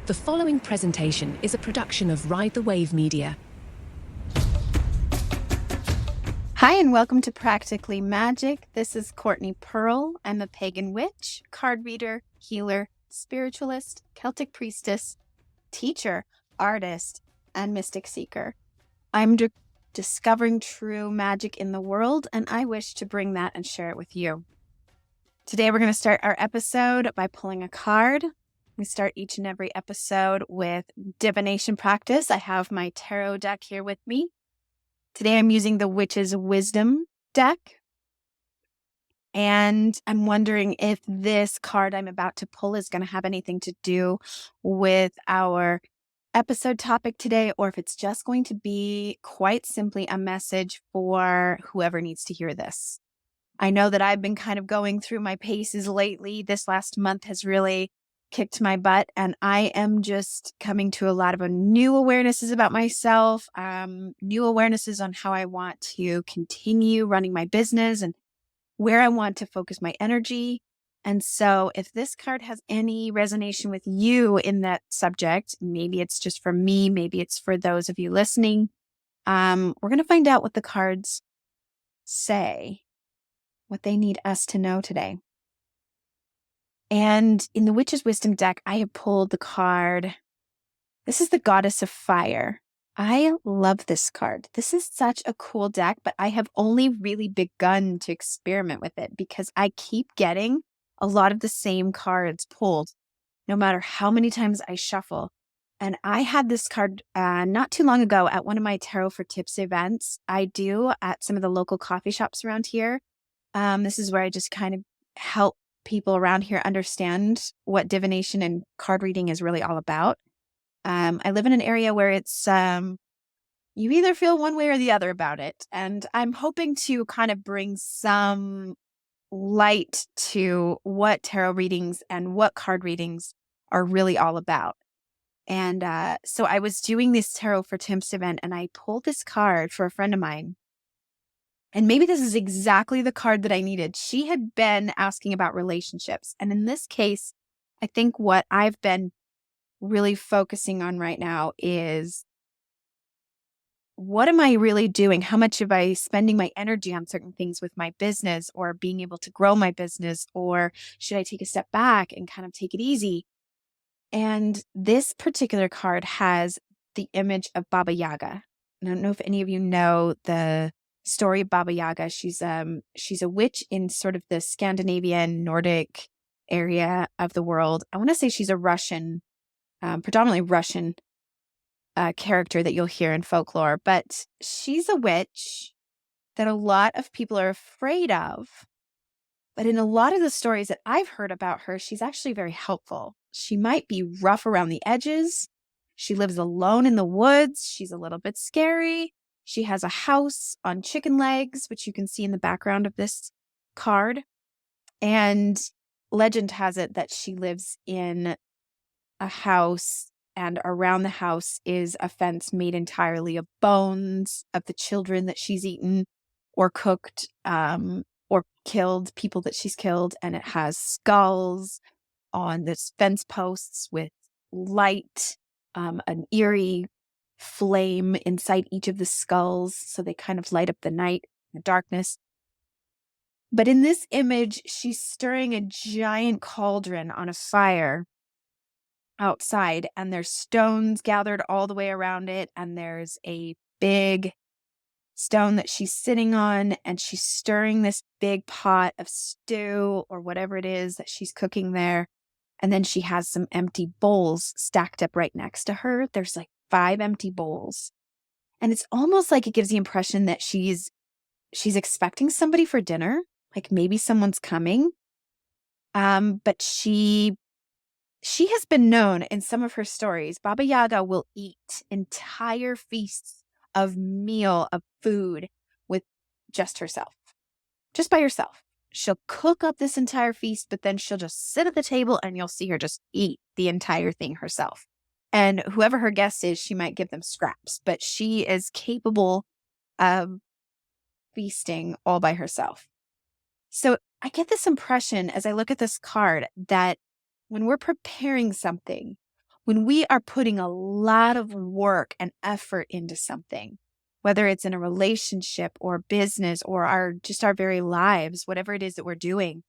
The following presentation is a production of Ride the Wave Media. Hi, and welcome to Practically Magick. This is Courtney Pearl. I'm a pagan witch, card reader, healer, spiritualist, Celtic priestess, teacher, artist, and mystic seeker. I'm discovering true magic in the world, and I wish to bring that and share it with you. Today, we're going to start our episode by pulling a card. We start each and every episode with divination practice. I have my tarot deck here with me. Today I'm using the Witch's Wisdom deck. And I'm wondering if this card I'm about to pull is going to have anything to do with our episode topic today, or if it's just going to be quite simply a message for whoever needs to hear this. I know that I've been kind of going through my paces lately. This last month has really kicked my butt, and I am just coming to a lot of new awarenesses about myself, new awarenesses on how I want to continue running my business and where I want to focus my energy. And so if this card has any resonation with you in that subject, maybe it's just for me, maybe it's for those of you listening, we're going to find out what the cards say, what they need us to know today. And in the Witch's Wisdom deck, I have pulled the card. This is the Goddess of Fire. I love this card. This is such a cool deck, but I have only really begun to experiment with it because I keep getting a lot of the same cards pulled, no matter how many times I shuffle. And I had this card not too long ago at one of my Tarot for Tips events. I do at some of the local coffee shops around here. This is where I just kind of help people around here understand what divination and card reading is really all about. I live in an area where it's you either feel one way or the other about it, and I'm hoping to kind of bring some light to what tarot readings and what card readings are really all about. And so I was doing this Tarot for Tips event, and I pulled this card for a friend of mine. And maybe this is exactly the card that I needed. She had been asking about relationships. And in this case, I think what I've been really focusing on right now is, what am I really doing? How much am I spending my energy on certain things with my business or being able to grow my business? Or should I take a step back and kind of take it easy? And this particular card has the image of Baba Yaga. I don't know if any of you know the story of Baba Yaga. She's a witch in sort of the Scandinavian, Nordic area of the world. I want to say she's a Russian, predominantly Russian character that you'll hear in folklore, but she's a witch that a lot of people are afraid of. But in a lot of the stories that I've heard about her, she's actually very helpful. She might be rough around the edges. She lives alone in the woods. She's a little bit scary. She has a house on chicken legs, which you can see in the background of this card. And legend has it that she lives in a house, and around the house is a fence made entirely of bones of the children that she's eaten or cooked or killed, people that she's killed. And it has skulls on this fence posts with light, an eerie flame inside each of the skulls, so they kind of light up the night, the darkness. But in this image, she's stirring a giant cauldron on a fire outside, and there's stones gathered all the way around it, and there's a big stone that she's sitting on, and she's stirring this big pot of stew or whatever it is that she's cooking there. And then she has some empty bowls stacked up right next to her. There's like 5 empty bowls. And it's almost like it gives the impression that she's expecting somebody for dinner, like maybe someone's coming. But she has been known in some of her stories, Baba Yaga will eat entire feasts of food with just herself, just by herself. She'll cook up this entire feast, but then she'll just sit at the table and you'll see her just eat the entire thing herself. And whoever her guest is, she might give them scraps, but she is capable of feasting all by herself. So I get this impression as I look at this card that when we're preparing something, when we are putting a lot of work and effort into something, whether it's in a relationship or business or our very lives, whatever it is that we're doing,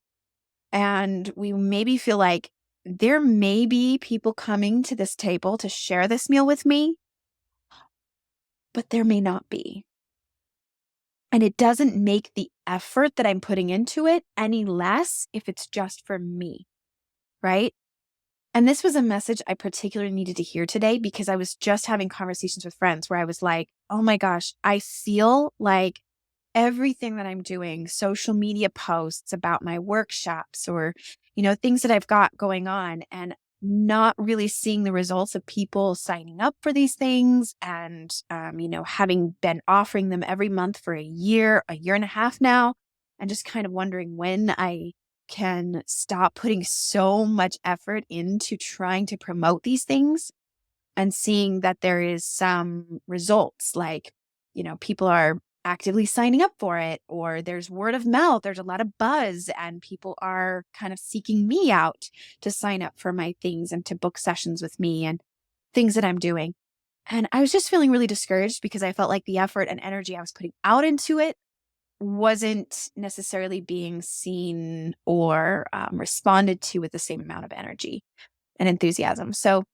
and we maybe feel like there may be people coming to this table to share this meal with me, but there may not be. And it doesn't make the effort that I'm putting into it any less if it's just for me, right? And this was a message I particularly needed to hear today because I was just having conversations with friends where I was like, oh my gosh, I feel like everything that I'm doing, social media posts about my workshops or, things that I've got going on, and not really seeing the results of people signing up for these things and, having been offering them every month for a year and a half now, and just kind of wondering when I can stop putting so much effort into trying to promote these things and seeing that there is some results, like, people are actively signing up for it, or there's word of mouth, there's a lot of buzz, and people are kind of seeking me out to sign up for my things and to book sessions with me and things that I'm doing. And I was just feeling really discouraged because I felt like the effort and energy I was putting out into it wasn't necessarily being seen or responded to with the same amount of energy and enthusiasm. So,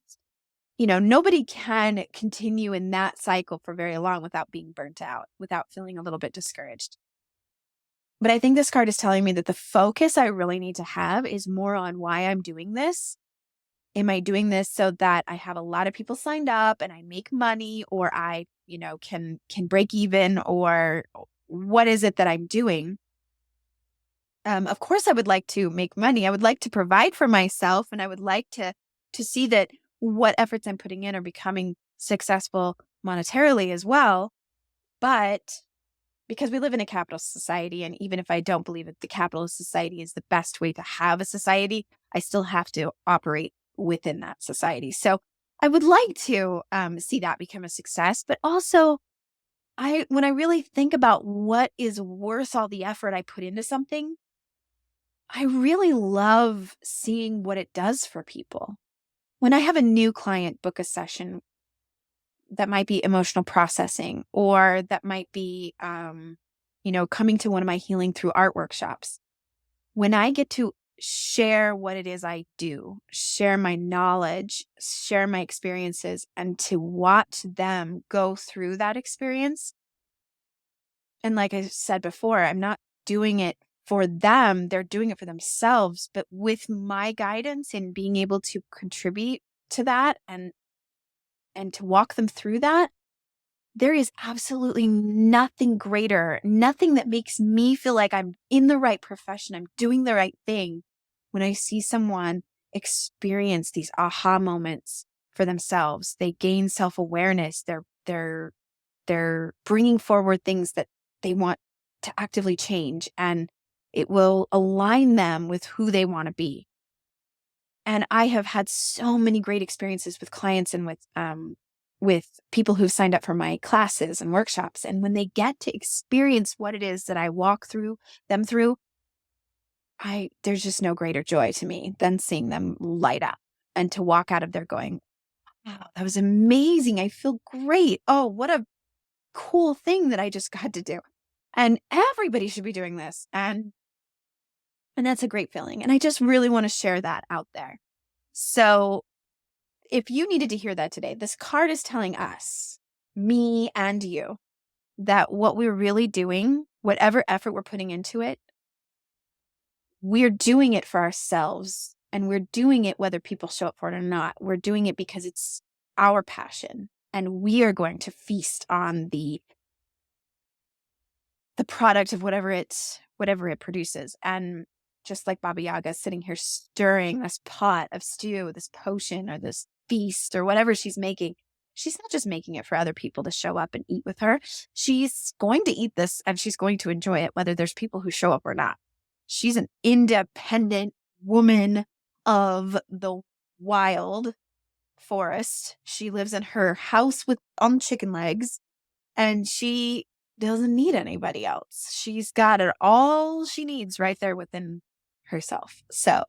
nobody can continue in that cycle for very long without being burnt out, without feeling a little bit discouraged. But I think this card is telling me that the focus I really need to have is more on why I'm doing this. Am I doing this so that I have a lot of people signed up and I make money, or I, can break even, or what is it that I'm doing? Of course, I would like to make money. I would like to provide for myself, and I would like to see that what efforts I'm putting in are becoming successful monetarily as well. But because we live in a capitalist society, and even if I don't believe that the capitalist society is the best way to have a society, I still have to operate within that society. So I would like to see that become a success, but also when I really think about what is worth all the effort I put into something, I really love seeing what it does for people. When I have a new client book a session that might be emotional processing, or that might be, coming to one of my healing through art workshops, when I get to share what it is I do, share my knowledge, share my experiences, and to watch them go through that experience. And like I said before, I'm not doing it for them. They're doing it for themselves. But with my guidance and being able to contribute to that and to walk them through that, there is absolutely nothing greater, nothing that makes me feel like I'm in the right profession, I'm doing the right thing, when I see someone experience these aha moments for themselves. They gain self-awareness. They're bringing forward things that they want to actively change, and it will align them with who they want to be. And I have had so many great experiences with clients and with people who've signed up for my classes and workshops. And when they get to experience what it is that I walk through them through, there's just no greater joy to me than seeing them light up and to walk out of there going, wow, that was amazing. I feel great. Oh, what a cool thing that I just got to do. And everybody should be doing this. And that's a great feeling. And I just really want to share that out there. So if you needed to hear that today, this card is telling us, me and you, that what we're really doing, whatever effort we're putting into it, we're doing it for ourselves, and we're doing it whether people show up for it or not. We're doing it because it's our passion, and we are going to feast on the product of whatever it produces. And just like Baba Yaga sitting here stirring this pot of stew, this potion, or this feast, or whatever she's making, she's not just making it for other people to show up and eat with her. She's going to eat this and she's going to enjoy it, whether there's people who show up or not. She's an independent woman of the wild forest. She lives in her house on chicken legs, and she doesn't need anybody else. She's got it all she needs right there within herself. So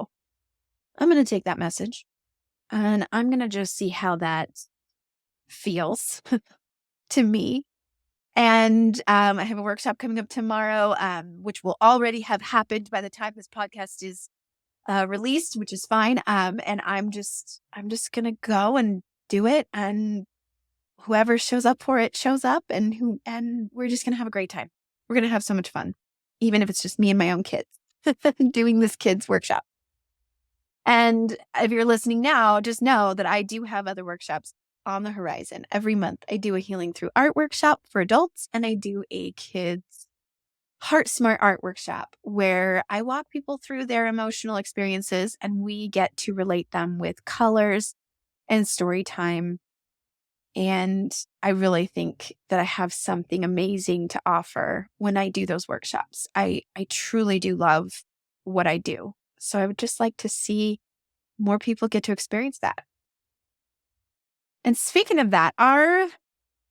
I'm going to take that message And I'm going to just see how that feels to me. And I have a workshop coming up tomorrow, which will already have happened by the time this podcast is released, which is fine. And I'm just gonna go and do it, and whoever shows up for it shows up, and we're just gonna have a great time. We're gonna have so much fun, even if it's just me and my own kids doing this kids workshop. And if you're listening now, just know that I do have other workshops on the horizon. Every month, I do a healing through art workshop for adults, and I do a kids Heart Smart art workshop where I walk people through their emotional experiences, and we get to relate them with colors and story time. And I really think that I have something amazing to offer when I do those workshops. I truly do love what I do. So I would just like to see more people get to experience that. And speaking of that, our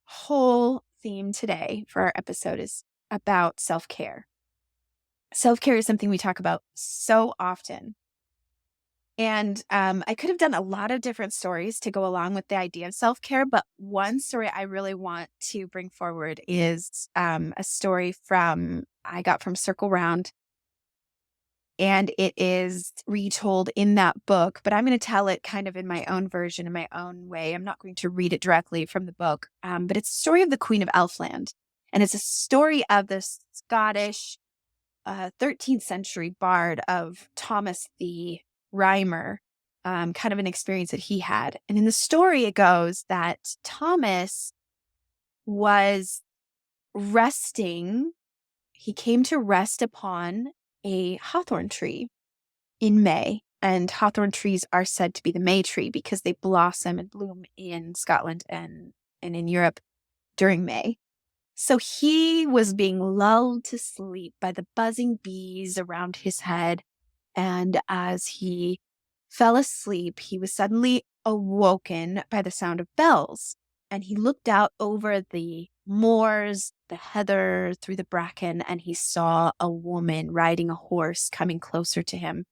whole theme today for our episode is about self-care. Self-care is something we talk about so often. And I could have done a lot of different stories to go along with the idea of self-care, but one story I really want to bring forward is a story I got from Circle Round. And it is retold in that book, but I'm going to tell it kind of in my own version, in my own way. I'm not going to read it directly from the book, but it's a story of the Queen of Elfland. And it's a story of the Scottish 13th century bard of Thomas the Rhymer, kind of an experience that he had. And in the story, it goes that Thomas was resting. He came to rest upon a hawthorn tree in May. And hawthorn trees are said to be the May tree because they blossom and bloom in Scotland and in Europe during May. So he was being lulled to sleep by the buzzing bees around his head. And as he fell asleep, he was suddenly awoken by the sound of bells. And he looked out over the moors, the heather, through the bracken, and he saw a woman riding a horse coming closer to him.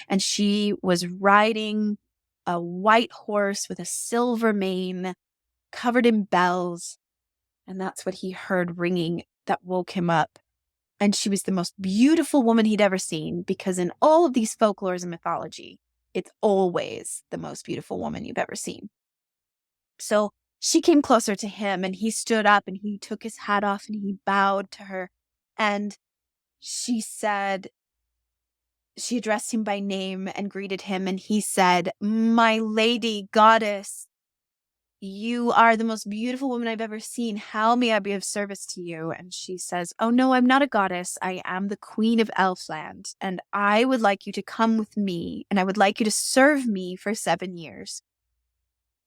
And she was riding a white horse with a silver mane covered in bells. And that's what he heard ringing that woke him up. And she was the most beautiful woman he'd ever seen, because in all of these folklores and mythology, it's always the most beautiful woman you've ever seen. So she came closer to him, and he stood up and he took his hat off and he bowed to her. And she addressed him by name and greeted him. And he said, "My lady goddess, you are the most beautiful woman I've ever seen. How may I be of service to you?" And she says, "Oh, no, I'm not a goddess. I am the Queen of Elfland, and I would like you to come with me, and I would like you to serve me for 7 years."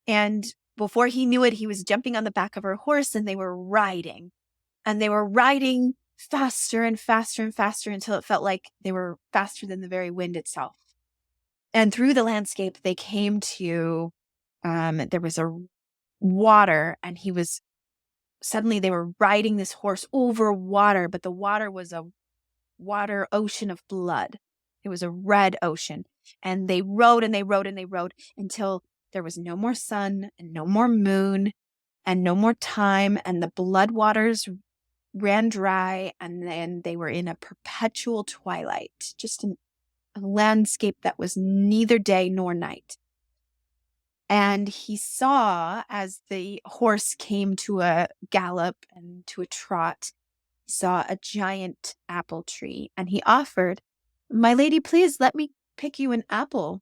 And before he knew it, he was jumping on the back of her horse, and they were riding. And they were riding faster and faster and faster until it felt like they were faster than the very wind itself. And through the landscape, they came to, there was a water, and suddenly they were riding this horse over water, but the water was a water ocean of blood. It was a red ocean. And they rode and they rode and they rode until there was no more sun and no more moon and no more time, and the blood waters ran dry, and then they were in a perpetual twilight, just a landscape that was neither day nor night. And he saw, as the horse came to a gallop and to a trot, he saw a giant apple tree, and he offered, "My lady, please let me pick you an apple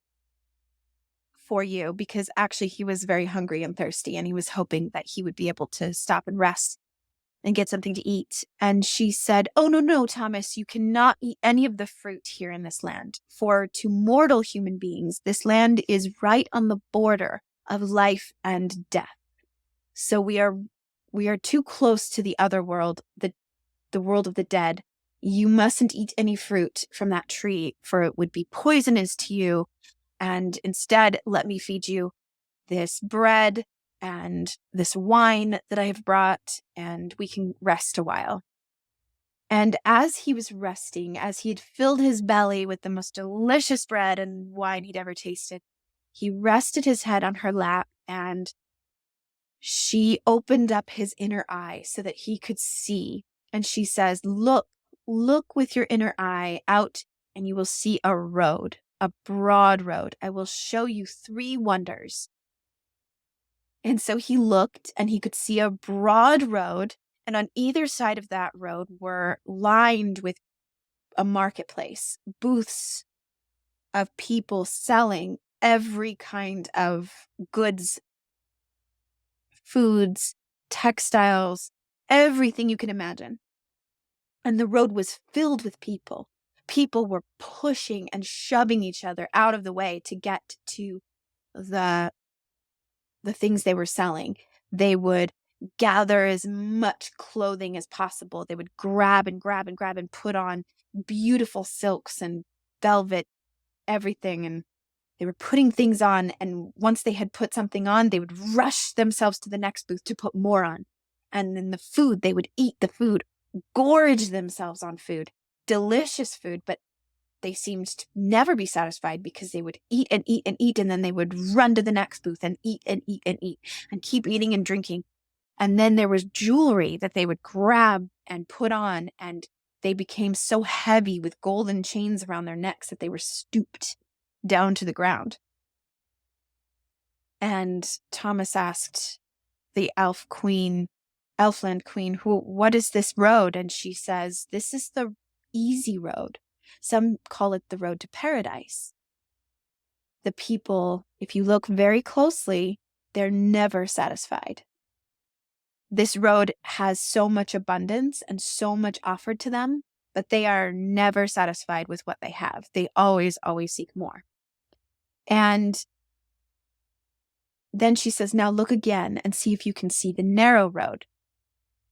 for you," because actually he was very hungry and thirsty, and he was hoping that he would be able to stop and rest and get something to eat. And she said, "Oh, no, no, Thomas, you cannot eat any of the fruit here in this land. For to mortal human beings, this land is right on the border of life and death. So we are too close to the other world, the world of the dead. You mustn't eat any fruit from that tree, for it would be poisonous to you. And instead, let me feed you this bread and this wine that I have brought, and we can rest a while." And as he was resting, as he had filled his belly with the most delicious bread and wine he'd ever tasted, He rested his head on her lap, and she opened up his inner eye so that he could see. And she says, look with your inner eye out, and you will see a road, a broad road. I will show you 3 wonders. And so he looked, and he could see a broad road, and on either side of that road were lined with a marketplace, booths of people selling every kind of goods, foods, textiles, everything you can imagine. And the road was filled with people. People were pushing and shoving each other out of the way to get to the things they were selling. They would gather as much clothing as possible. They would grab and grab and grab and put on beautiful silks and velvet, everything. And they were putting things on. And once they had put something on, they would rush themselves to the next booth to put more on. And then the food, they would eat the food, gorge themselves on food, delicious food, but they seemed to never be satisfied because they would eat and eat and eat, and then they would run to the next booth and eat and eat and eat and keep eating and drinking. And then there was jewelry that they would grab and put on, and they became so heavy with golden chains around their necks that they were stooped down to the ground. And Thomas asked the Elfland queen, what is this road? And she says, this is the easy road. Some call it the road to paradise. The people, if you look very closely, they're never satisfied. This road has so much abundance and so much offered to them, but they are never satisfied with what they have. They always, always seek more. And then she says, now look again and see if you can see the narrow road.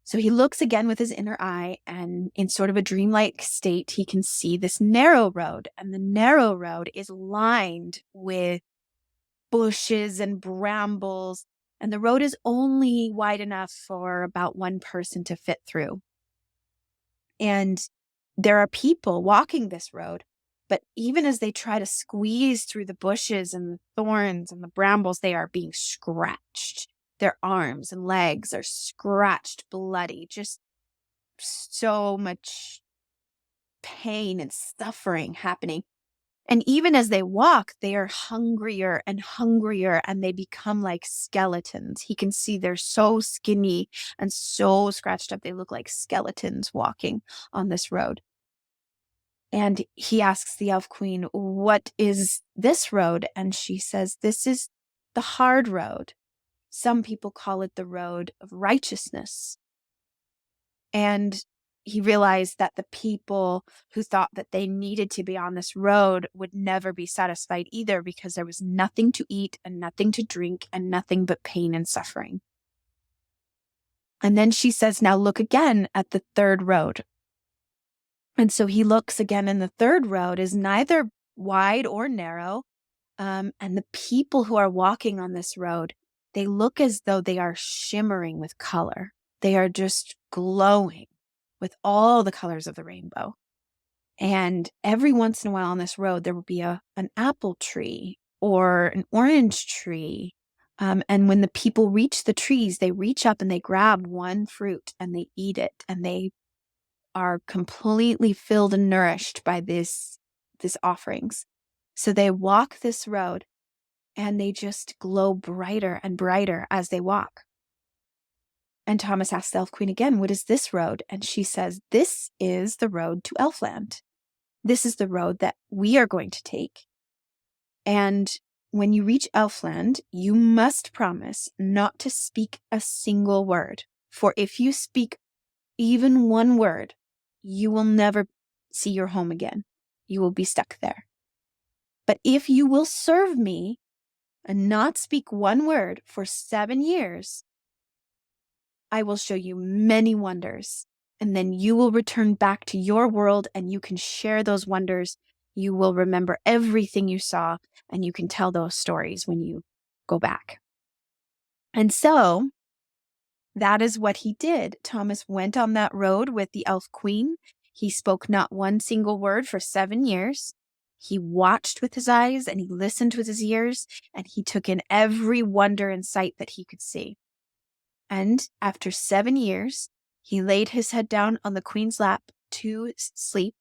So he looks again with his inner eye, and in sort of a dreamlike state, he can see this narrow road. And the narrow road is lined with bushes and brambles. And the road is only wide enough for about 1 person to fit through. And there are people walking this road, but even as they try to squeeze through the bushes and the thorns and the brambles, they are being scratched. Their arms and legs are scratched, bloody, just so much pain and suffering happening. And even as they walk, they are hungrier and hungrier, and they become like skeletons. He can see they're so skinny and so scratched up. They look like skeletons walking on this road. And he asks the elf queen, what is this road? And she says, this is the hard road. Some people call it the road of righteousness. And he realized that the people who thought that they needed to be on this road would never be satisfied either, because there was nothing to eat and nothing to drink and nothing but pain and suffering. And then she says, now look again at the 3rd road. And so he looks again, and the 3rd road is neither wide or narrow. And the people who are walking on this road, they look as though they are shimmering with color. They are just glowing with all the colors of the rainbow. And every once in a while on this road, there will be an apple tree or an orange tree. And when the people reach the trees, they reach up and they grab one fruit and they eat it. And they are completely filled and nourished by these offerings. So they walk this road, and they just glow brighter and brighter as they walk. And Thomas asks the elf queen again, what is this road? And she says, this is the road to Elfland. This is the road that we are going to take. And when you reach Elfland, you must promise not to speak a single word. For if you speak even one word, you will never see your home again. You will be stuck there. But if you will serve me and not speak one word for 7 years, I will show you many wonders, and then you will return back to your world and you can share those wonders. You will remember everything you saw, and you can tell those stories when you go back. And so that is what he did. Thomas went on that road with the elf queen. He spoke not one single word for 7 years. He watched with his eyes and he listened with his ears, and he took in every wonder and sight that he could see. And after 7 years, he laid his head down on the queen's lap to sleep.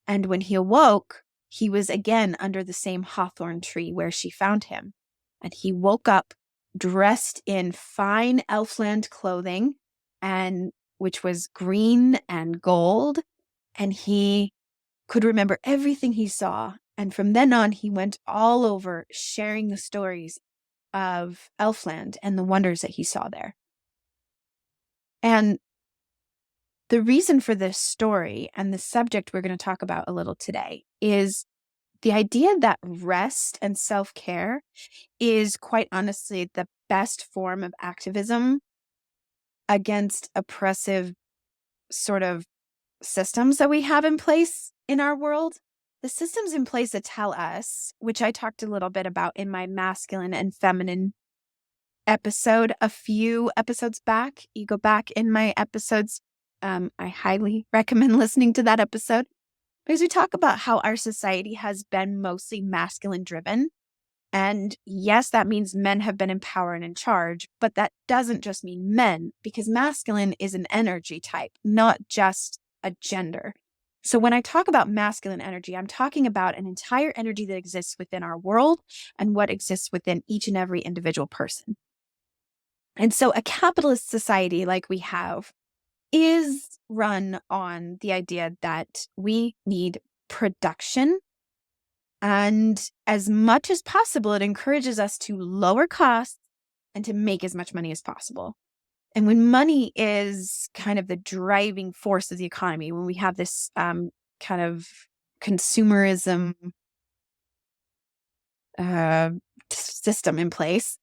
And when he awoke, he was again under the same hawthorn tree where she found him. And he woke up dressed in fine Elfland clothing, and which was green and gold. And he could remember everything he saw. And from then on, he went all over sharing the stories of Elfland and the wonders that he saw there. And the reason for this story and the subject we're going to talk about a little today is the idea that rest and self-care is quite honestly the best form of activism against oppressive sort of systems that we have in place in our world. The systems in place that tell us, which I talked a little bit about in my masculine and feminine episode a few episodes back. You go back in my episodes. I highly recommend listening to that episode because we talk about how our society has been mostly masculine driven. And yes, that means men have been in power and in charge, but that doesn't just mean men, because masculine is an energy type, not just a gender. So when I talk about masculine energy, I'm talking about an entire energy that exists within our world and what exists within each and every individual person. And so a capitalist society like we have is run on the idea that we need production. And as much as possible, it encourages us to lower costs and to make as much money as possible. And when money is kind of the driving force of the economy, when we have this kind of consumerism system in place,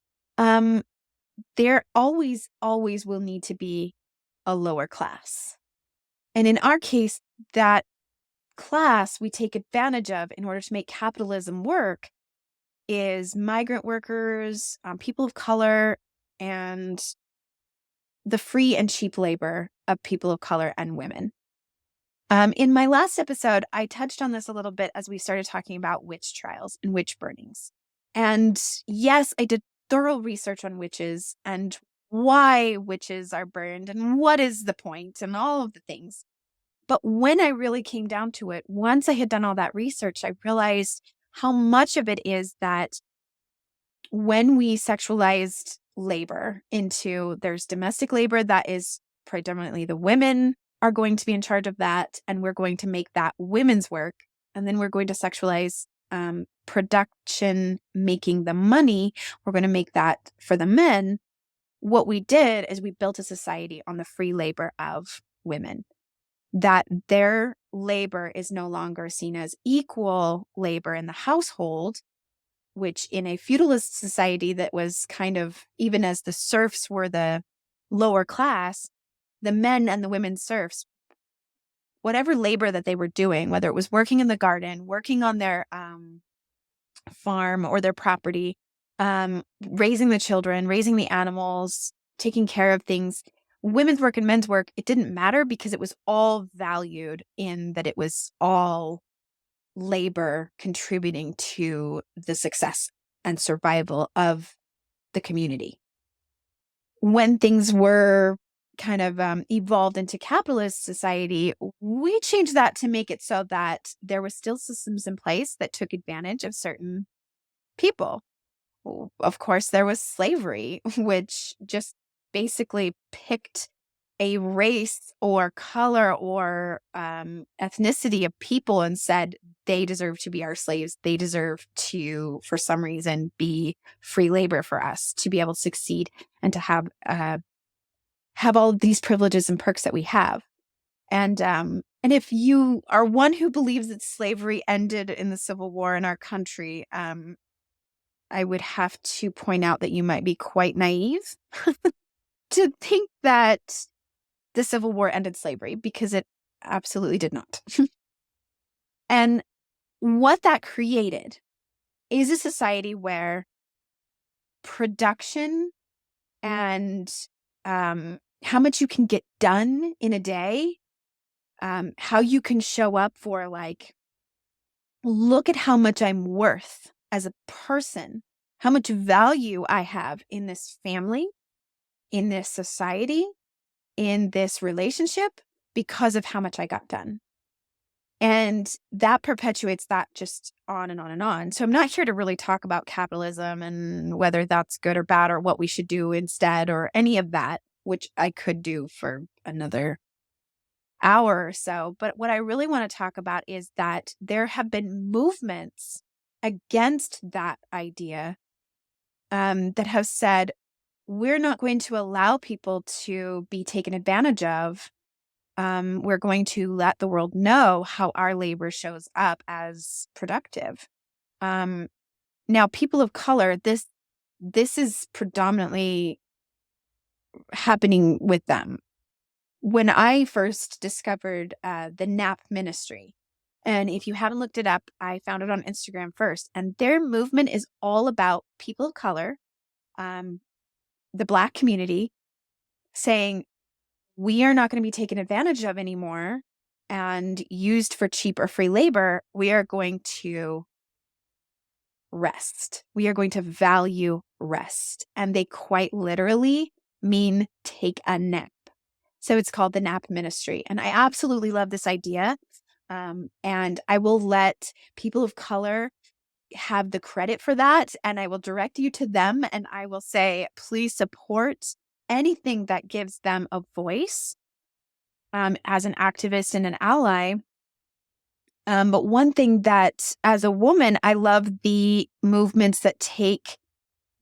there always will need to be a lower class. And in our case, that class we take advantage of in order to make capitalism work is migrant workers, people of color, and the free and cheap labor of people of color and women. In my last episode, I touched on this a little bit as we started talking about witch trials and witch burnings. And yes, I did thorough research on witches and why witches are burned and what is the point and all of the things. But when I really came down to it, once I had done all that research, I realized how much of it is that when we sexualized labor into, there's domestic labor that is predominantly the women are going to be in charge of that, and we're going to make that women's work. And then we're going to sexualize production, making the money. We're going to make that for the men. What we did is we built a society on the free labor of women, that their labor is no longer seen as equal labor in the household, which in a feudalist society that was kind of, even as the serfs were the lower class, the men and the women serfs, whatever labor that they were doing, whether it was working in the garden, working on their farm or their property, raising the children, raising the animals, taking care of things, women's work and men's work, it didn't matter because it was all valued in that it was all labor contributing to the success and survival of the community. When things were kind of evolved into capitalist society, we changed that to make it so that there were still systems in place that took advantage of certain people. Of course, there was slavery, which just basically picked a race or color or ethnicity of people and said they deserve to be our slaves. They deserve to, for some reason, be free labor for us to be able to succeed and to have all of these privileges and perks that we have. And if you are one who believes that slavery ended in the Civil War in our country, I would have to point out that you might be quite naive to think that the Civil War ended slavery, because it absolutely did not. And what that created is a society where production and how much you can get done in a day, how you can show up for like look at how much I'm worth as a person, how much value I have in this family, in this society, in this relationship because of how much I got done. And that perpetuates that just on and on and on. So I'm not here to really talk about capitalism and whether that's good or bad or what we should do instead or any of that, which I could do for another hour or so. But what I really want to talk about is that there have been movements against that idea that have said, we're not going to allow people to be taken advantage of. We're going to let the world know how our labor shows up as productive. Now, people of color, this is predominantly happening with them. When I first discovered the NAP ministry, and if you haven't looked it up, I found it on Instagram first, and their movement is all about people of color, the Black community, saying, we are not going to be taken advantage of anymore and used for cheap or free labor. We are going to rest. We are going to value rest. And they quite literally mean take a nap. So it's called the NAP ministry. And I absolutely love this idea. And I will let people of color have the credit for that. And I will direct you to them. And I will say, please support anything that gives them a voice as an activist and an ally. But one thing that, as a woman, I love the movements that take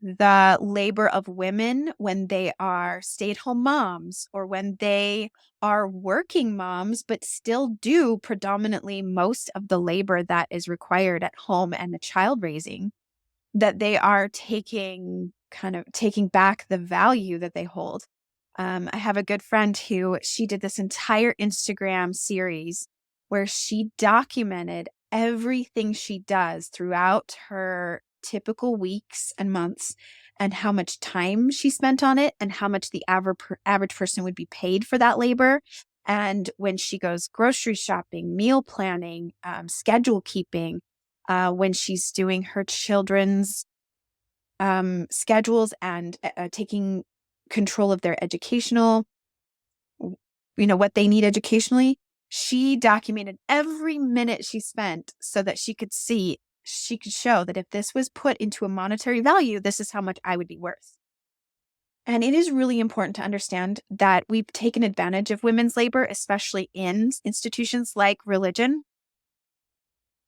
the labor of women when they are stay-at-home moms or when they are working moms, but still do predominantly most of the labor that is required at home and the child raising, that they are taking back the value that they hold. I have a good friend who she did this entire Instagram series where she documented everything she does throughout her typical weeks and months and how much time she spent on it and how much the average person would be paid for that labor. And when she goes grocery shopping, meal planning, schedule keeping, when she's doing her children's schedules and taking control of their educational, what they need educationally, she documented every minute she spent so that she could show that if this was put into a monetary value, this is how much I would be worth. And it is really important to understand that we've taken advantage of women's labor, especially in institutions like religion.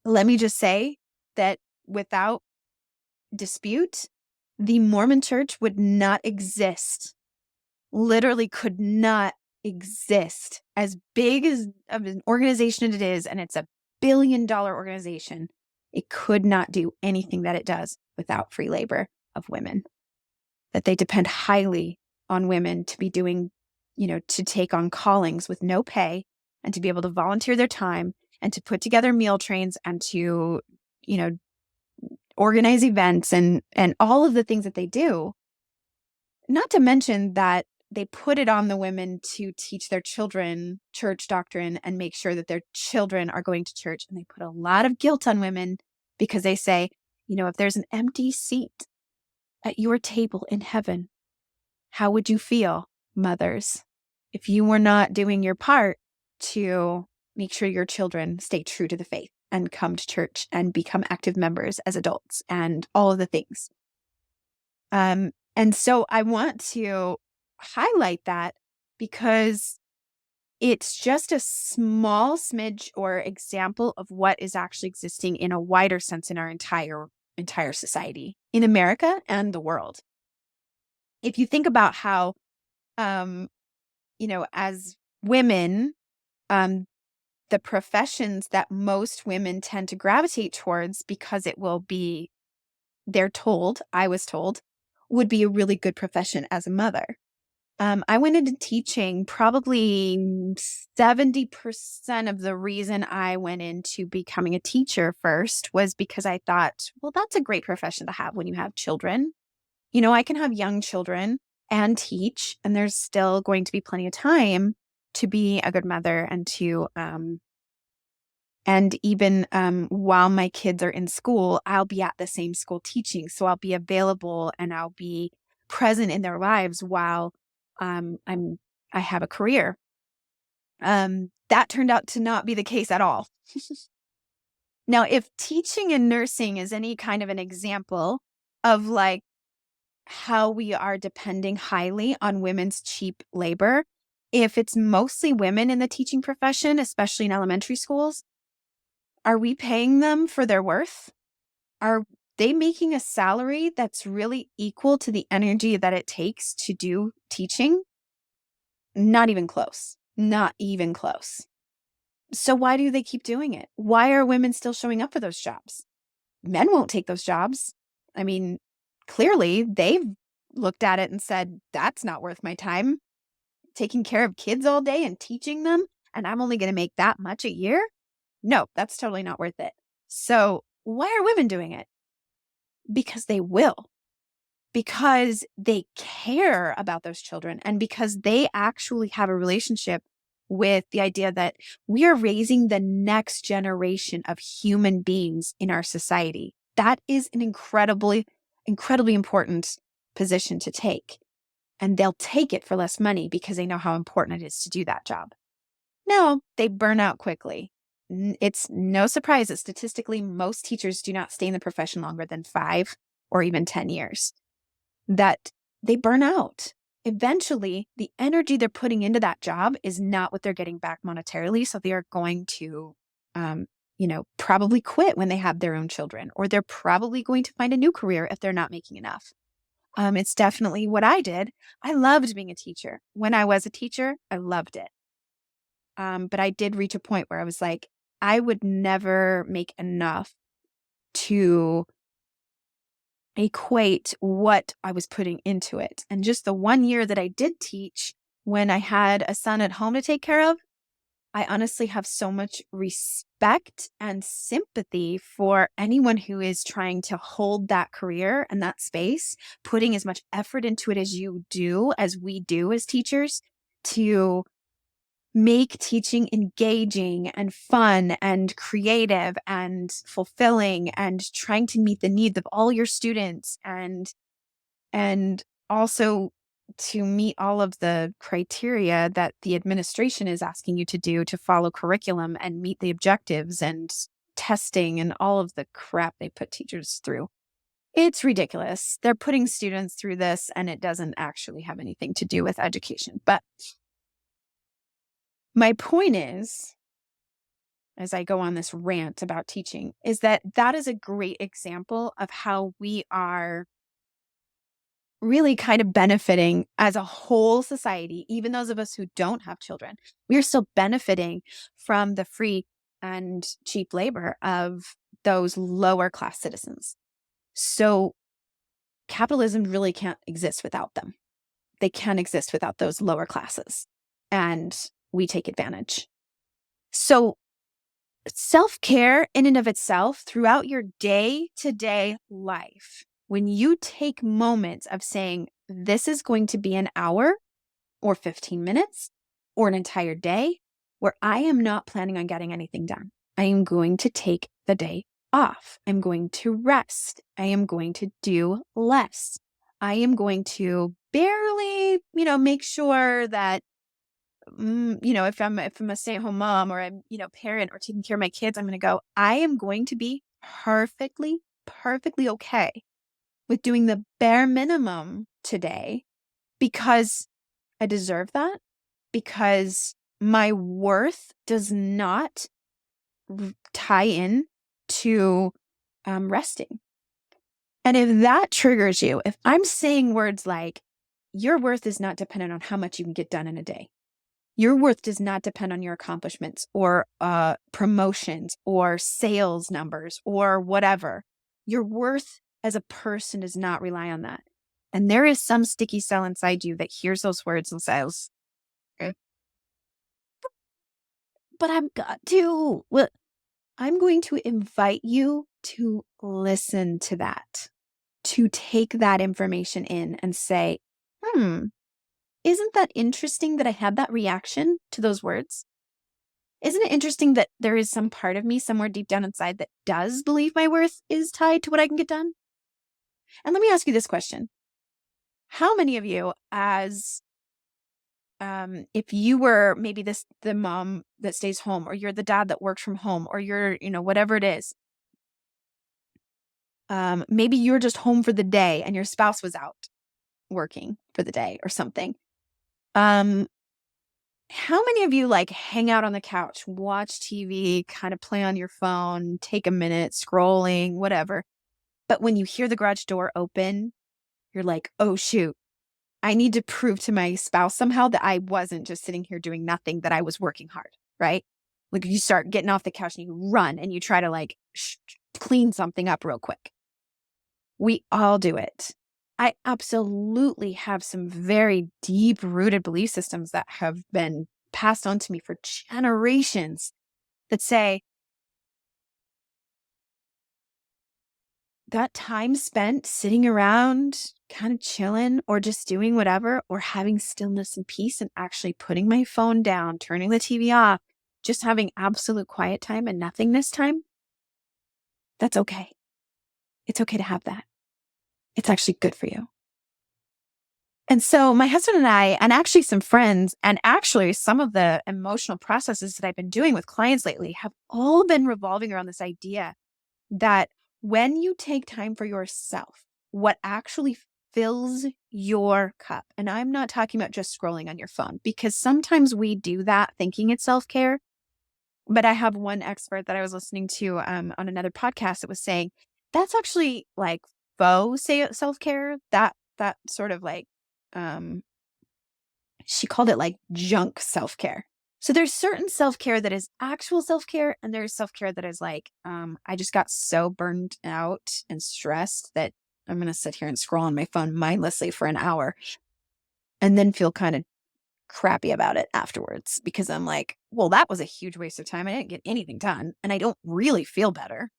Let me just say that without dispute, the Mormon church would not exist, literally could not exist, as big as of an organization it is, and it's a billion-dollar organization. It could not do anything that it does without free labor of women, that they depend highly on women to be doing, to take on callings with no pay and to be able to volunteer their time and to put together meal trains and to, organize events and all of the things that they do. Not to mention that they put it on the women to teach their children church doctrine and make sure that their children are going to church. And they put a lot of guilt on women because they say, if there's an empty seat at your table in heaven, how would you feel, mothers, if you were not doing your part to make sure your children stay true to the faith and come to church and become active members as adults and all of the things? And so I want to highlight that because it's just a small smidge or example of what is actually existing in a wider sense in our entire society, in America and the world. If you think about how, as women, the professions that most women tend to gravitate towards, because it will be, I was told, would be a really good profession as a mother. I went into teaching. Probably 70% of the reason I went into becoming a teacher first was because I thought, well, that's a great profession to have when you have children. I can have young children and teach, and there's still going to be plenty of time to be a good mother and to And even while my kids are in school, I'll be at the same school teaching. So I'll be available and I'll be present in their lives while I have a career. That turned out to not be the case at all. Now, if teaching and nursing is any kind of an example of like how we are depending highly on women's cheap labor, if it's mostly women in the teaching profession, especially in elementary schools, are we paying them for their worth? Are they making a salary that's really equal to the energy that it takes to do teaching? Not even close. Not even close. So why do they keep doing it? Why are women still showing up for those jobs? Men won't take those jobs. I mean, clearly they've looked at it and said, that's not worth my time. Taking care of kids all day and teaching them, and I'm only going to make that much a year? No, that's totally not worth it. So why are women doing it? Because they will. Because they care about those children and because they actually have a relationship with the idea that we are raising the next generation of human beings in our society. That is an incredibly important position to take. And they'll take it for less money because they know how important it is to do that job. No, they burn out quickly. It's no surprise that statistically, most teachers do not stay in the profession longer than 5 or even 10 years. That they burn out. Eventually, the energy they're putting into that job is not what they're getting back monetarily. So they are going to, probably quit when they have their own children, or they're probably going to find a new career if they're not making enough. It's definitely what I did. I loved being a teacher. When I was a teacher, I loved it. But I did reach a point where I was like, I would never make enough to equate what I was putting into it. And just the 1 year that I did teach when I had a son at home to take care of, I honestly have so much respect and sympathy for anyone who is trying to hold that career and that space, putting as much effort into it as you do, as we do as teachers, to make teaching engaging and fun and creative and fulfilling and trying to meet the needs of all your students and also to meet all of the criteria that the administration is asking you to do to follow curriculum and meet the objectives and testing and all of the crap they put teachers through. It's ridiculous. They're putting students through this and it doesn't actually have anything to do with education. But my point is, as I go on this rant about teaching, is that is a great example of how we are really kind of benefiting as a whole society, even those of us who don't have children. We are still benefiting from the free and cheap labor of those lower class citizens. So capitalism really can't exist without them. They can't exist without those lower classes. And we take advantage. So self-care in and of itself throughout your day-to-day life, when you take moments of saying, this is going to be an hour or 15 minutes or an entire day where I am not planning on getting anything done. I am going to take the day off. I'm going to rest. I am going to do less. I am going to barely, make sure that if I'm a stay-at-home mom or I'm, parent or taking care of my kids, I'm going to go, I am going to be perfectly okay with doing the bare minimum today because I deserve that, because my worth does not tie in to resting. And if that triggers you, if I'm saying words like, your worth is not dependent on how much you can get done in a day. Your worth does not depend on your accomplishments or promotions or sales numbers or whatever. Your worth as a person does not rely on that. And there is some sticky cell inside you that hears those words and says, but I've got to. Well, I'm going to invite you to listen to that, to take that information in and say, isn't that interesting that I had that reaction to those words? Isn't it interesting that there is some part of me somewhere deep down inside that does believe my worth is tied to what I can get done? And let me ask you this question. How many of you, as if you were maybe the mom that stays home, or you're the dad that works from home, or you're, whatever it is, maybe you're just home for the day and your spouse was out working for the day or something. How many of you like hang out on the couch, watch TV, kind of play on your phone, take a minute scrolling, whatever. But when you hear the garage door open, you're like, oh, shoot, I need to prove to my spouse somehow that I wasn't just sitting here doing nothing, that I was working hard, right? Like you start getting off the couch and you run and you try to like clean something up real quick. We all do it. I absolutely have some very deep-rooted belief systems that have been passed on to me for generations that say that time spent sitting around, kind of chilling, or just doing whatever, or having stillness and peace and actually putting my phone down, turning the TV off, just having absolute quiet time and nothingness time, that's okay. It's okay to have that. It's actually good for you. And so my husband and I, and actually some friends, and actually some of the emotional processes that I've been doing with clients lately have all been revolving around this idea that when you take time for yourself, what actually fills your cup, and I'm not talking about just scrolling on your phone, because sometimes we do that thinking it's self-care. But I have one expert that I was listening to on another podcast that was saying that's actually like faux self-care, that sort of like um she called it like junk self-care. So there's certain self-care that is actual self-care, and there's self-care that is like, I just got so burned out and stressed that I'm going to sit here and scroll on my phone mindlessly for an hour and then feel kind of crappy about it afterwards, because I'm like, well, that was a huge waste of time. I didn't get anything done and I don't really feel better.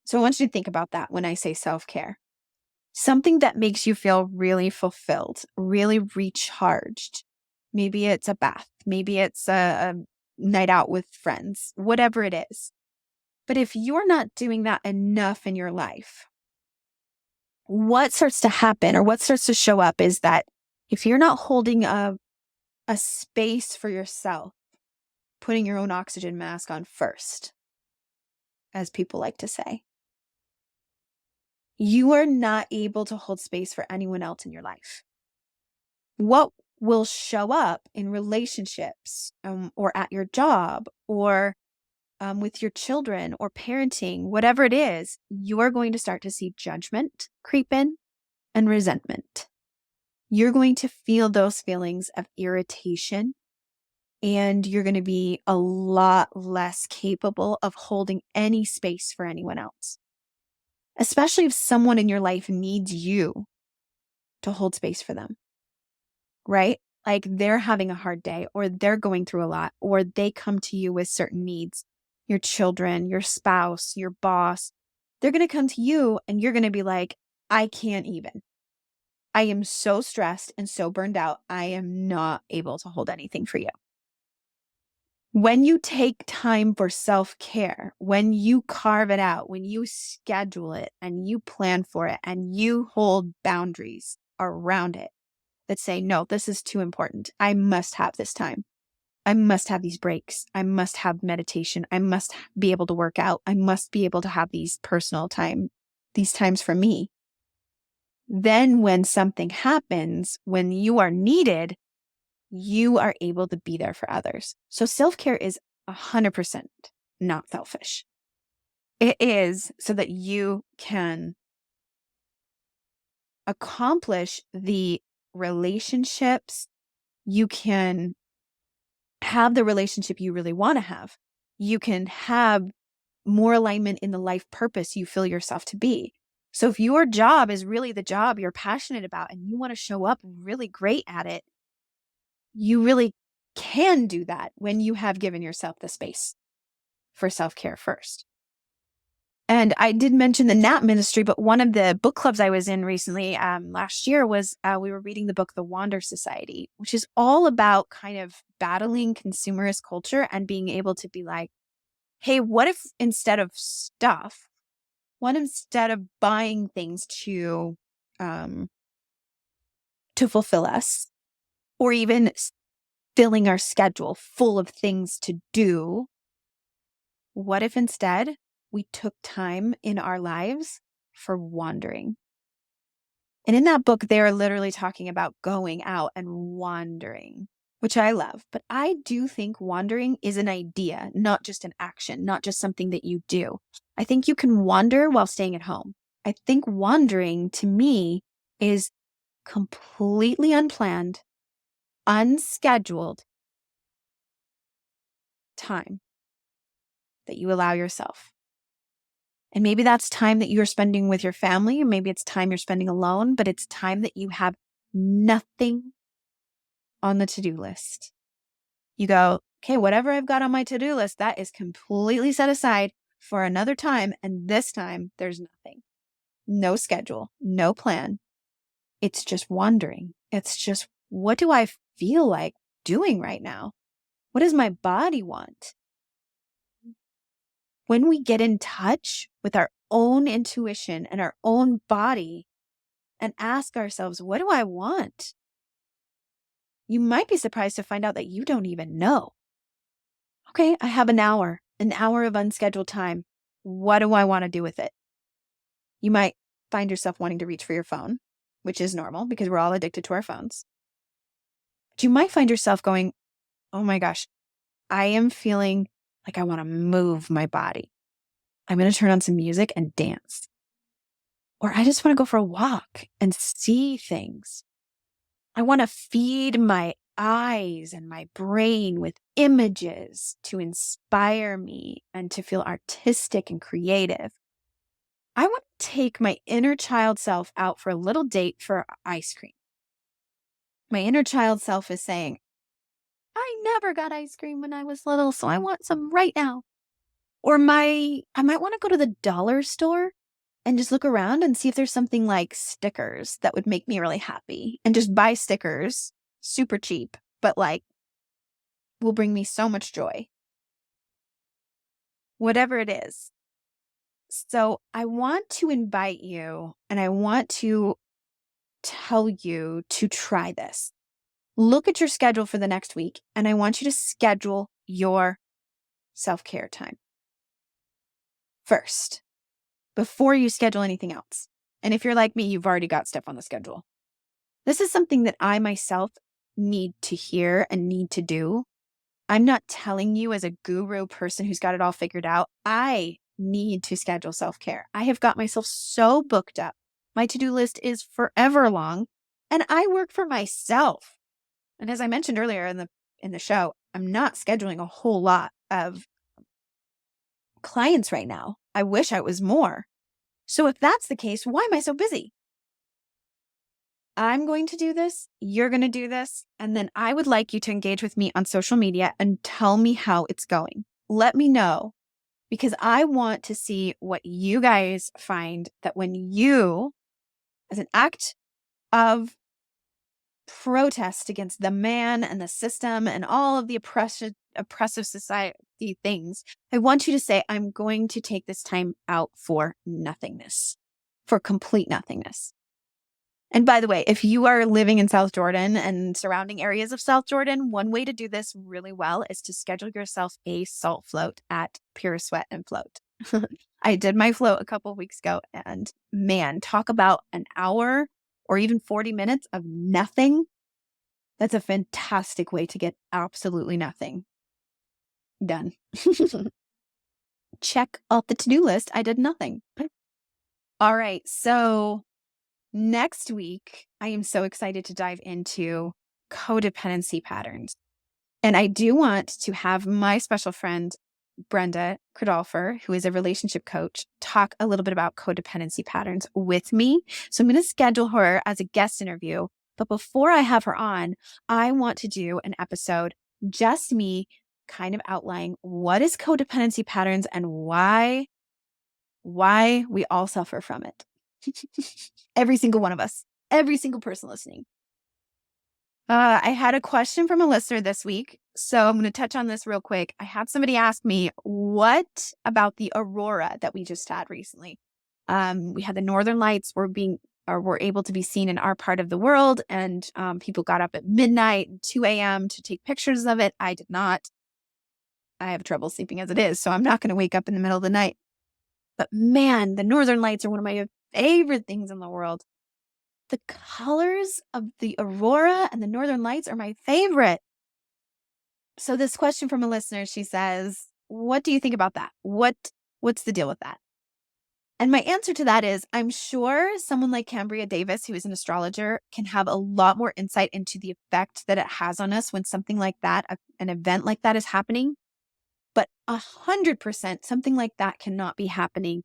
So I want you to think about that when I say self-care. Something that makes you feel really fulfilled, really recharged. Maybe it's a bath. Maybe it's a night out with friends, whatever it is. But if you're not doing that enough in your life, what starts to happen, or what starts to show up, is that if you're not holding a space for yourself, putting your own oxygen mask on first, as people like to say, you are not able to hold space for anyone else in your life. What will show up in relationships, or at your job, or with your children, or parenting, whatever it is, you're going to start to see judgment creep in and resentment. You're going to feel those feelings of irritation, and you're going to be a lot less capable of holding any space for anyone else, especially if someone in your life needs you to hold space for them, right? Like they're having a hard day, or they're going through a lot, or they come to you with certain needs. Your children, your spouse, your boss, they're going to come to you and you're going to be like, I can't even. I am so stressed and so burned out. I am not able to hold anything for you. When you take time for self-care, when you carve it out, when you schedule it and you plan for it and you hold boundaries around it that say, no, this is too important. I must have this time. I must have these breaks. I must have meditation. I must be able to work out. I must be able to have these personal time, these times for me. Then when something happens, when you are needed, you are able to be there for others. So self-care is 100% not selfish. It is so that you can accomplish the relationships, you can have the relationship you really want to have. You can have more alignment in the life purpose you feel yourself to be. So if your job is really the job you're passionate about and you want to show up really great at it, you really can do that when you have given yourself the space for self-care first. And I did mention the nap ministry, but one of the book clubs I was in recently, last year, was we were reading the book The Wander Society, which is all about kind of battling consumerist culture and being able to be like, hey, what if instead of stuff, what instead of buying things to fulfill us, or even filling our schedule full of things to do, what if instead we took time in our lives for wandering? And in that book, they are literally talking about going out and wandering, which I love. But I do think wandering is an idea, not just an action, not just something that you do. I think you can wander while staying at home. I think wandering to me is completely unplanned, unscheduled time that you allow yourself. And maybe that's time that you're spending with your family, or maybe it's time you're spending alone, but it's time that you have nothing on the to-do list. You go, okay, whatever I've got on my to-do list, that is completely set aside for another time. And this time there's nothing, no schedule, no plan. It's just wandering. It's just, what do I feel like doing right now? What does my body want? When we get in touch with our own intuition and our own body and ask ourselves, what do I want? You might be surprised to find out that you don't even know. Okay, I have an hour of unscheduled time. What do I want to do with it? You might find yourself wanting to reach for your phone, which is normal because we're all addicted to our phones. But you might find yourself going, oh my gosh, I am feeling like I want to move my body. I'm going to turn on some music and dance. Or I just want to go for a walk and see things. I want to feed my eyes and my brain with images to inspire me and to feel artistic and creative. I want to take my inner child self out for a little date for ice cream. My inner child self is saying, I never got ice cream when I was little, so I want some right now. Or I might want to go to the dollar store and just look around and see if there's something like stickers that would make me really happy, and just buy stickers, super cheap, but like will bring me so much joy. Whatever it is. So I want to invite you, and I want to tell you to try this. Look at your schedule for the next week, and I want you to schedule your self-care time first, before you schedule anything else. And if you're like me, you've already got stuff on the schedule. This is something that I myself need to hear and need to do. I'm not telling you as a guru person who's got it all figured out. I need to schedule self-care. I have got myself so booked up. My to-do list is forever long, and I work for myself. And as I mentioned earlier in the show, I'm not scheduling a whole lot of clients right now. I wish I was more. So if that's the case, why am I so busy? I'm going to do this, you're going to do this, and then I would like you to engage with me on social media and tell me how it's going. Let me know, because I want to see what you guys find that when you, as an act of protest against the man and the system and all of the oppressive society things, I want you to say, I'm going to take this time out for nothingness, for complete nothingness. And by the way, if you are living in South Jordan and surrounding areas of South Jordan, one way to do this really well is to schedule yourself a salt float at Pure Sweat and Float. I did my float a couple of weeks ago, and man, talk about an hour or even 40 minutes of nothing. That's a fantastic way to get absolutely nothing done. Check off the to-do list. I did nothing. All right. So next week, I am so excited to dive into codependency patterns. And I do want to have my special friend, Brenda Cradolfer, who is a relationship coach, talk a little bit about codependency patterns with me. So I'm going to schedule her as a guest interview. But before I have her on, I want to do an episode, just me kind of outlining what is codependency patterns and why why we all suffer from it. Every single one of us, every single person listening. I had a question from a listener this week, so I'm going to touch on this real quick. I had somebody ask me, what about the aurora that we just had recently? We had the northern lights were able to be seen in our part of the world, and people got up at midnight, 2 a.m. to take pictures of it. I did not. I have trouble sleeping as it is, so I'm not going to wake up in the middle of the night. But man, the northern lights are one of my favorite things in the world. The colors of the aurora and the northern lights are my favorite. So this question from a listener, she says, what do you think about that? What's the deal with that? And my answer to that is, I'm sure someone like Cambria Davis, who is an astrologer, can have a lot more insight into the effect that it has on us when something like that, an event like that is happening. But 100%, something like that cannot be happening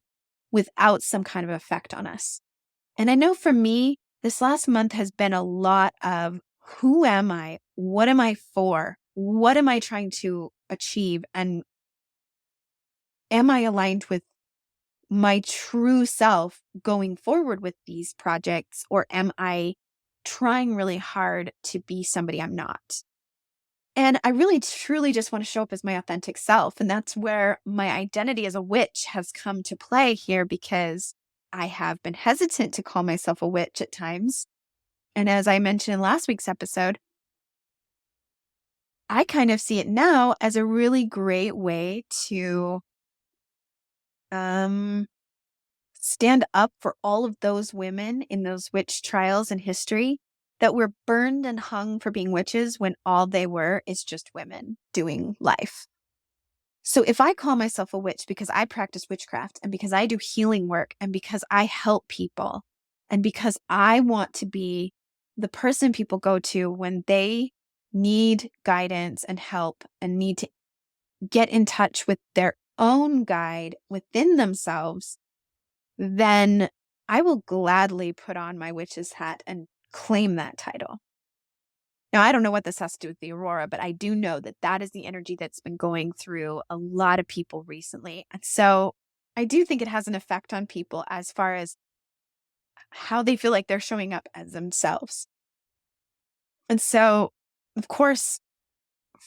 without some kind of effect on us. And I know for me, this last month has been a lot of, who am I? What am I for? What am I trying to achieve? And am I aligned with my true self going forward with these projects? Or am I trying really hard to be somebody I'm not? And I really, truly just want to show up as my authentic self. And that's where my identity as a witch has come to play here, because I have been hesitant to call myself a witch at times. And as I mentioned in last week's episode, I kind of see it now as a really great way to stand up for all of those women in those witch trials in history that were burned and hung for being witches when all they were is just women doing life. So if I call myself a witch because I practice witchcraft, and because I do healing work, and because I help people, and because I want to be the person people go to when they need guidance and help and need to get in touch with their own guide within themselves, then I will gladly put on my witch's hat and claim that title. Now, I don't know what this has to do with the aurora, but I do know that that is the energy that's been going through a lot of people recently. And so I do think it has an effect on people as far as how they feel like they're showing up as themselves. And so, of course,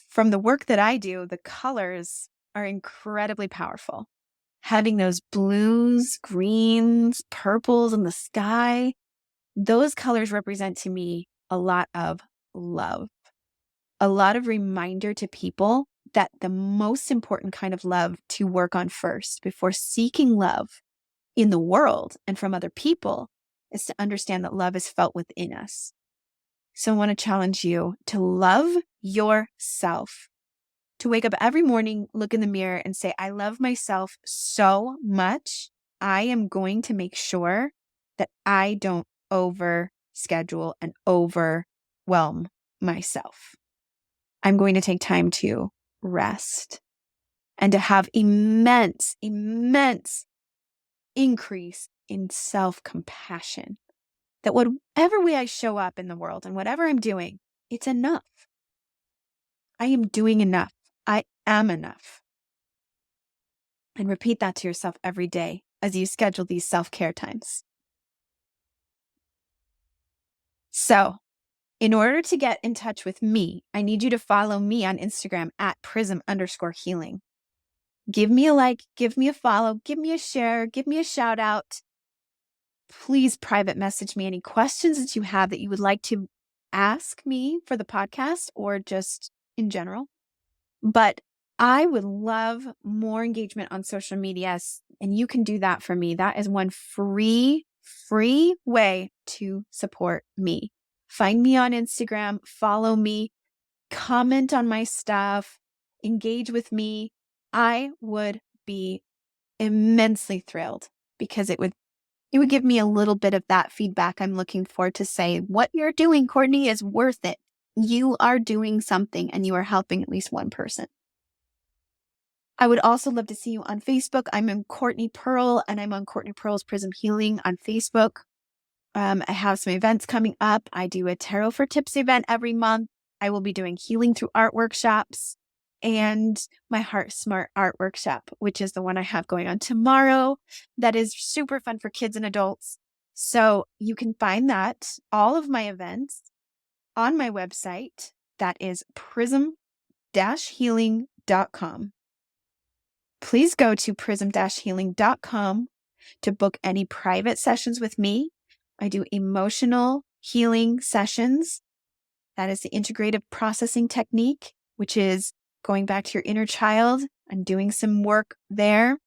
from the work that I do, the colors are incredibly powerful. Having those blues, greens, purples in the sky, those colors represent to me a lot of love, a lot of reminder to people that the most important kind of love to work on first before seeking love in the world and from other people is to understand that love is felt within us. So I want to challenge you to love yourself, to wake up every morning, look in the mirror and say, I love myself so much. I am going to make sure that I don't overschedule and overwhelm myself. I'm going to take time to rest and to have immense increase in self-compassion. That whatever way I show up in the world and whatever I'm doing, it's enough. I am doing enough. I am enough. And repeat that to yourself every day as you schedule these self-care times. So, in order to get in touch with me, I need you to follow me on Instagram at prism_healing. Give me a like, give me a follow, give me a share, give me a shout out. Please private message me any questions that you have that you would like to ask me for the podcast or just in general. But I would love more engagement on social media, and you can do that for me. That is one free way to support me. Find me on Instagram, follow me, comment on my stuff, engage with me. I would be immensely thrilled, because it would give me a little bit of that feedback I'm looking for to say, what you're doing, Courtney, is worth it. You are doing something and you are helping at least one person. I would also love to see you on Facebook. I'm in Courtney Pearl, and I'm on Courtney Pearl's Prism Healing on Facebook. I have some events coming up. I do a Tarot for Tips event every month. I will be doing healing through art workshops. and my Heart Smart Art Workshop, which is the one I have going on tomorrow. That is super fun for kids and adults. So you can find that, all of my events, on my website. That is prism-healing.com. Please go to prism-healing.com to book any private sessions with me. I do emotional healing sessions. That is the integrative processing technique, which is going back to your inner child and doing some work there.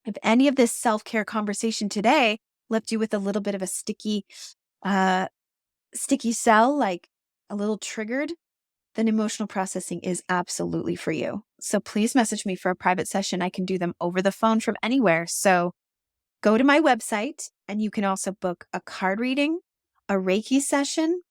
If any of this self-care conversation today left you with a little bit of a sticky cell, like a little triggered, then emotional processing is absolutely for you. So please message me for a private session. I can do them over the phone from anywhere. So go to my website, and you can also book a card reading, a Reiki session.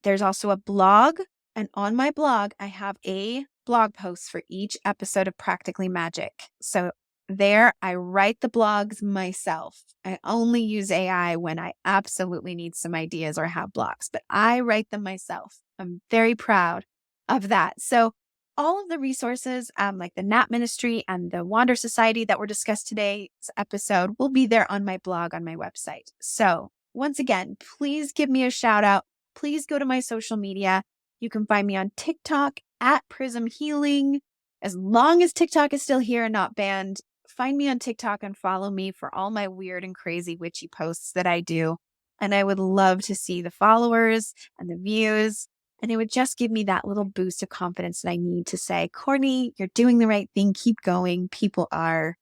There's also a blog, and on my blog, I have a blog post for each episode of Practically Magick. So there, I write the blogs myself. I only use AI when I absolutely need some ideas or have blocks, but I write them myself. I'm very proud of that. So all of the resources, like the Nap Ministry and the Wander Society that were discussed today's episode, will be there on my blog on my website. So once again, please give me a shout out. Please go to my social media. You can find me on TikTok at Prism Healing. As long as TikTok is still here and not banned, find me on TikTok and follow me for all my weird and crazy witchy posts that I do. And I would love to see the followers and the views. And it would just give me that little boost of confidence that I need to say, Courtney, you're doing the right thing. Keep going. People are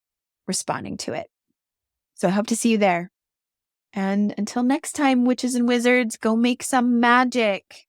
responding to it. So I hope to see you there. And until next time, witches and wizards, go make some magic.